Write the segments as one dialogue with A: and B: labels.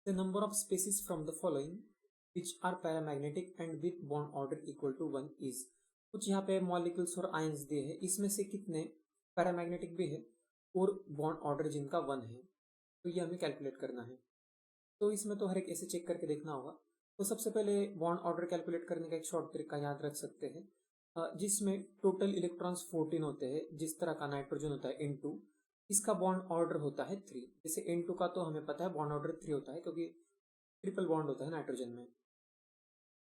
A: The number of species from the following which are paramagnetic and with bond order equal to 1 is। कुछ यहाँ पे molecules और ions दिए हैं, इसमें से कितने पैरामैग्नेटिक भी है और बॉन्ड ऑर्डर जिनका 1 है, तो ये हमें कैलकुलेट करना है। तो इसमें तो हर एक ऐसे चेक करके देखना होगा। तो सबसे पहले बॉन्ड ऑर्डर कैलकुलेट करने का एक शॉर्ट तरीका याद रख सकते हैं, जिसमें टोटल इलेक्ट्रॉन्स 14 होते हैं, जिस तरह का नाइट्रोजन होता है N2, इसका बॉन्ड ऑर्डर होता है 3। जैसे N2 का तो हमें पता है बॉन्ड ऑर्डर 3 होता है क्योंकि ट्रिपल बॉन्ड होता है नाइट्रोजन में।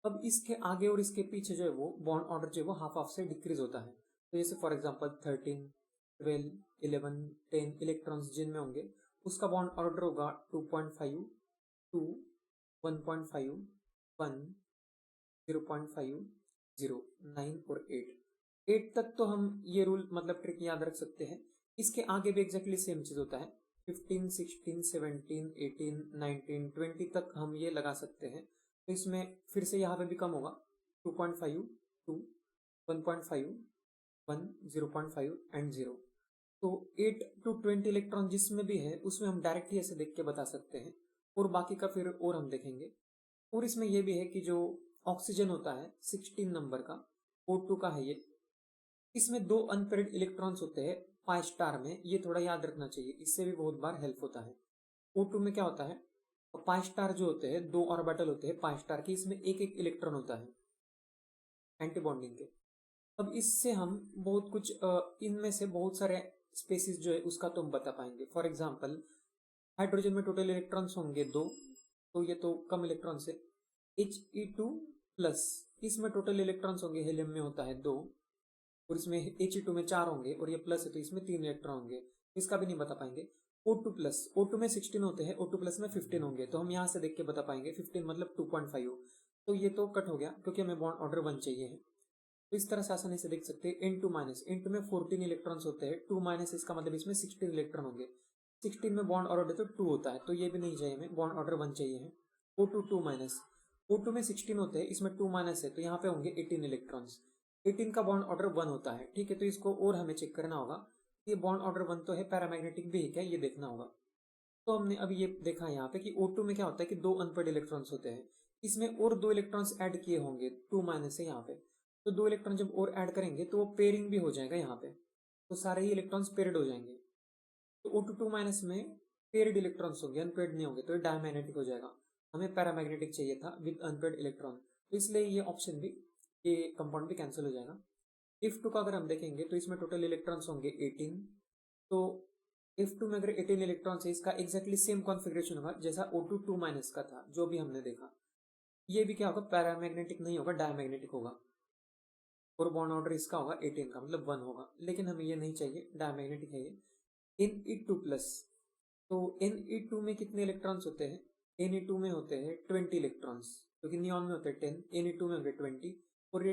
A: अब इसके आगे और इसके पीछे जो है वो बॉन्ड ऑर्डर जो है वो हाफ हाफ से डिक्रीज होता है। तो जैसे फॉर एग्जांपल 13, 12, 11, 10 इलेक्ट्रॉन्स जिनमें होंगे उसका बॉन्ड ऑर्डर होगा 2.5, 2, 1.5, 1, 0.5, 0, 9 और 8 तक तो हम ये रूल मतलब ट्रिक याद रख सकते हैं। इसके आगे भी एग्जैक्टली सेम चीज होता है। 15, 16, 17, 18, 19, 20 तक हम ये लगा सकते हैं। तो इसमें फिर से यहाँ पे भी कम होगा 2.5, 2, 1.5, 1, 0.5 एंड 0। तो 8 to 20 इलेक्ट्रॉन जिसमें भी है उसमें हम डायरेक्ट ही ऐसे देख के बता सकते हैं, और बाकी का फिर और हम देखेंगे। और इसमें यह भी है कि जो ऑक्सीजन होता है 16 नंबर का, O2 का है ये, इसमें 2 अनपेयर्ड इलेक्ट्रॉन्स होते हैं पाई स्टार में, ये थोड़ा याद रखना चाहिए, इससे भी बहुत बार हेल्प होता है। O2 में क्या होता है, पाई स्टार जो होते हैं 2 ऑर्बिटल होते हैं पाई स्टार के, इसमें एक एक इलेक्ट्रॉन होता है एंटी बॉन्डिंग के। अब इससे हम बहुत कुछ इनमें से बहुत सारे स्पेसिस जो है उसका तो हम बता पाएंगे। फॉर एग्जाम्पल हाइड्रोजन में टोटल इलेक्ट्रॉन्स होंगे 2, तो ये तो कम इलेक्ट्रॉन्स है। He2 प्लस, इसमें टोटल इलेक्ट्रॉन्स होंगे, हेलियम में होता है 2, और इसमें He2 में 4 होंगे, और ये प्लस है तो इसमें 3 इलेक्ट्रॉन होंगे, इसका भी नहीं बता पाएंगे। O2 प्लस, O2 में 16 होते हैं, O2 प्लस में 15 होंगे, तो हम यहाँ से देख के बता पाएंगे 15 मतलब 2.5। तो ये तो कट हो गया क्योंकि हमें बॉन्ड ऑर्डर 1 चाहिए है। तो इस तरह से आसानी से देख सकते हैं। N2 माइनस, N2 में 14 इलेक्ट्रॉन्स होते हैं, 2 माइनस इसका मतलब इसमें 16 इलेक्ट्रॉन होंगे। 16 में बॉन्ड ऑर्डर तो 2 होता है, तो ये भी नहीं चाहिए हमें, बॉन्ड ऑर्डर 1 चाहिए है। O2 2 माइनस, O2 में 16 होते हैं, इसमें 2 माइनस है तो यहाँ पे होंगे 18 इलेक्ट्रॉन्स। 18 का बॉन्ड ऑर्डर 1 होता है, ठीक है। तो इसको और हमें चेक करना होगा, ये बॉन्ड ऑर्डर 1 तो है, पैरामैग्नेटिक भी है क्या, ये देखना होगा। तो हमने अभी ये देखा यहाँ पे कि O2 में क्या होता है कि 2 अनपेयर्ड इलेक्ट्रॉन्स होते हैं, इसमें और 2 इलेक्ट्रॉन्स ऐड किए होंगे, 2 माइनस है यहाँ पे, तो 2 इलेक्ट्रॉन जब और ऐड करेंगे तो वो पेयरिंग भी हो जाएगा यहाँ पे, तो सारे ही इलेक्ट्रॉन्स पेयर्ड हो जाएंगे। तो O2 2 माइनस में पेयर्ड इलेक्ट्रॉन्स होंगे, अनपेयर्ड नहीं होंगे, तो ये डायमैग्नेटिक हो जाएगा। हमें पैरामैग्नेटिक चाहिए था विद अनपेयर्ड इलेक्ट्रॉन, तो इसलिए ये ऑप्शन भी, ये कंपाउंड भी कैंसिल हो जाएगा। F2 का अगर हम देखेंगे तो इसमें टोटल इलेक्ट्रॉन्स होंगे 18, तो F2 में अगर 18 इलेक्ट्रॉन्स है, इसका एक्जैक्टली सेम कॉन्फ़िगरेशन होगा जैसा O2 2 माइनस का था जो भी हमने देखा। ये भी क्या होगा, पैरामैग्नेटिक नहीं होगा, डायमैग्नेटिक होगा, और बॉन्ड ऑर्डर इसका होगा 18 का मतलब 1 होगा, लेकिन हमें ये नहीं चाहिए, डायमैग्नेटिक है ये। Ne2 प्लस, तो Ne2 में कितने इलेक्ट्रॉन्स होते हैं, Ne2 में होते हैं 20 इलेक्ट्रॉन्स, क्योंकि नियॉन में होते हैं 10, Ne2 में होंगे 20, और ये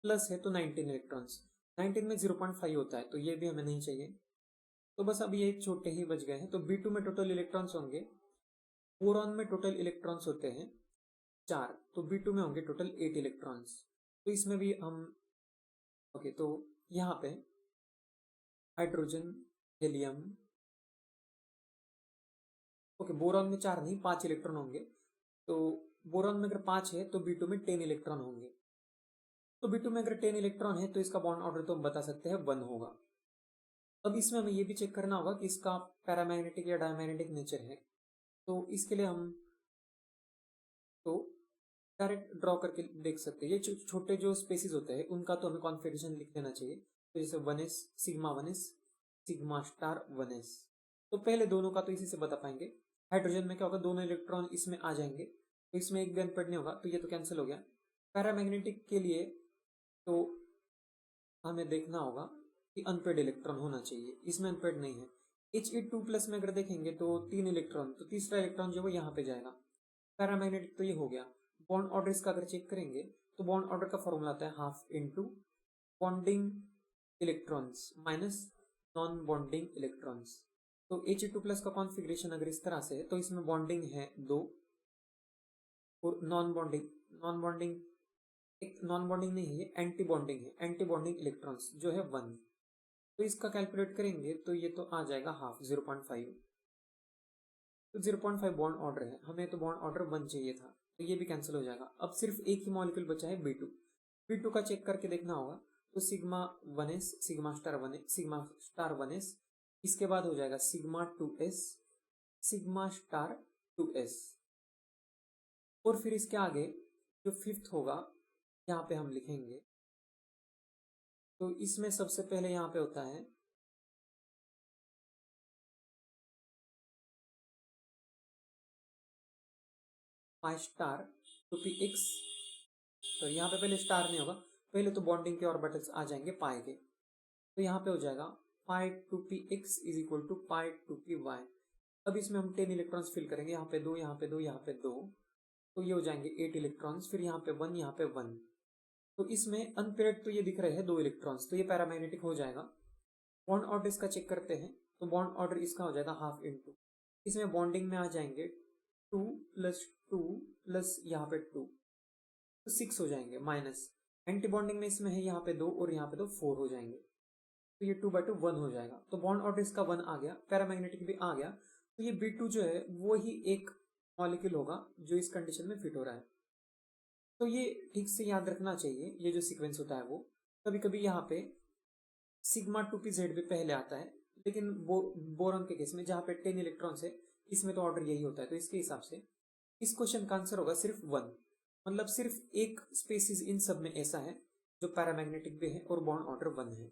A: प्लस है तो 19 इलेक्ट्रॉन्स। 19 में 0.5 होता है, तो ये भी हमें नहीं चाहिए। तो बस अब ये छोटे ही बच गए हैं। तो B2 में टोटल इलेक्ट्रॉन्स होंगे, बोरॉन में टोटल इलेक्ट्रॉन्स होते हैं 4, तो B2 में होंगे टोटल 8 इलेक्ट्रॉन्स। तो इसमें भी हम ओके, तो यहाँ पे हाइड्रोजन, हेलियम, ओके, बोरॉन में 4 नहीं 5 इलेक्ट्रॉन होंगे, तो बोरॉन में अगर 5 है तो B2 में 10 इलेक्ट्रॉन होंगे। तो B2 में अगर 10 इलेक्ट्रॉन है तो इसका बॉन्ड ऑर्डर तो हम बता सकते हैं 1 होगा। अब इसमें हमें ये भी चेक करना होगा कि इसका पैरामैग्नेटिक या डायमैग्नेटिक नेचर है, तो इसके लिए हम तो डायरेक्ट ड्रॉ करके देख सकते हैं। ये छोटे जो स्पेसिस होते हैं उनका तो हमें कॉन्फ़िगरेशन लिख देना चाहिए, तो जैसे 1s, sigma 1s, sigma star 1s। तो पहले दोनों का तो इसी से बता पाएंगे। हाइड्रोजन में क्या होगा, दोनों इलेक्ट्रॉन इसमें आ जाएंगे, तो इसमें एक भी अनपेयर्ड नहीं होगा, तो ये तो कैंसिल हो गया। पैरामैग्नेटिक के लिए तो हमें देखना होगा कि अनपेयर्ड इलेक्ट्रॉन होना चाहिए, इसमें अनपेयर्ड नहीं है। He2 प्लस में अगर देखेंगे तो 3 इलेक्ट्रॉन, तो तीसरा इलेक्ट्रॉन जो है यहाँ पे जाएगा। पैरामैग्नेटिक तो ये हो गया। बॉन्ड ऑर्डर इसका अगर चेक करेंगे तो बॉन्ड ऑर्डर का फॉर्मूला आता है half into bonding electrons minus non bonding electrons. तो He2 प्लस का कॉन्फ़िगरेशन अगर इस तरह से है तो इसमें बॉन्डिंग है 2, और नॉन बॉन्डिंग एक नॉन बॉन्डिंग नहीं है, ये एंटी बॉन्डिंग है, एंटी बॉन्डिंग इलेक्ट्रॉन्स जो है 1। तो इसका कैलकुलेट करेंगे तो ये तो आ जाएगा हाफ 0.5। तो 0.5 बॉन्ड ऑर्डर है, हमें तो बॉन्ड ऑर्डर 1 चाहिए था, तो ये भी कैंसिल हो जाएगा। अब सिर्फ एक ही मॉलिक्यूल बचा है B2। B2 का चेक करके देखना होगा, तो sigma 1s, sigma star 1s, sigma star 1s, इसके बाद हो जाएगा sigma 2s, sigma star 2s, और फिर इसके आगे जो फिफ्थ होगा यहाँ पे हम लिखेंगे। तो इसमें सबसे पहले यहाँ पे होता है पाई स्टार 2px, तो यहाँ पे पहले स्टार नहीं होगा, पहले तो बॉन्डिंग के ऑर्बिटल्स आ जाएंगे पाई के, तो यहाँ पे हो जाएगा pi 2px is equal to pi 2py। अब इसमें हम 10 इलेक्ट्रॉन्स फिल करेंगे, यहाँ पे 2, यहाँ पे 2, यहाँ पे 2, तो ये हो जाएंगे 8 इलेक्ट्रॉन्स, फिर यहाँ पे 1, यहाँ पे 1, तो इसमें अनपेयर्ड तो ये दिख रहे हैं 2 इलेक्ट्रॉन्स, तो ये पैरामैग्नेटिक हो जाएगा। बॉन्ड ऑर्डर इसका चेक करते हैं, तो बॉन्ड ऑर्डर इसका हो जाएगा हाफ इंटू, इसमें बॉन्डिंग में आ जाएंगे 2 प्लस 2 प्लस यहाँ पे 2, तो 6 हो जाएंगे, माइनस एंटी बॉन्डिंग में इसमें है यहाँ पे 2 और यहाँ पे 2, 4 हो जाएंगे, तो ये 2/2 1 हो जाएगा। तो बॉन्ड ऑर्डर इसका 1 आ गया, पैरामैग्नेटिक भी आ गया, तो ये B2 जो है वो ही एक मॉलिक्यूल होगा जो इस कंडीशन में फिट हो रहा है। तो ये ठीक से याद रखना चाहिए, ये जो सीक्वेंस होता है वो कभी कभी यहाँ पे सिग्मा 2pz भी पहले आता है, लेकिन बोरॉन के केस में जहाँ पे 10 इलेक्ट्रॉन्स है, इसमें तो ऑर्डर यही होता है, तो इसके हिसाब से इस क्वेश्चन का आंसर होगा सिर्फ 1, मतलब सिर्फ एक स्पेसिस इन सब में ऐसा है जो पैरामैग्नेटिक भी है और बॉन्ड ऑर्डर 1 है।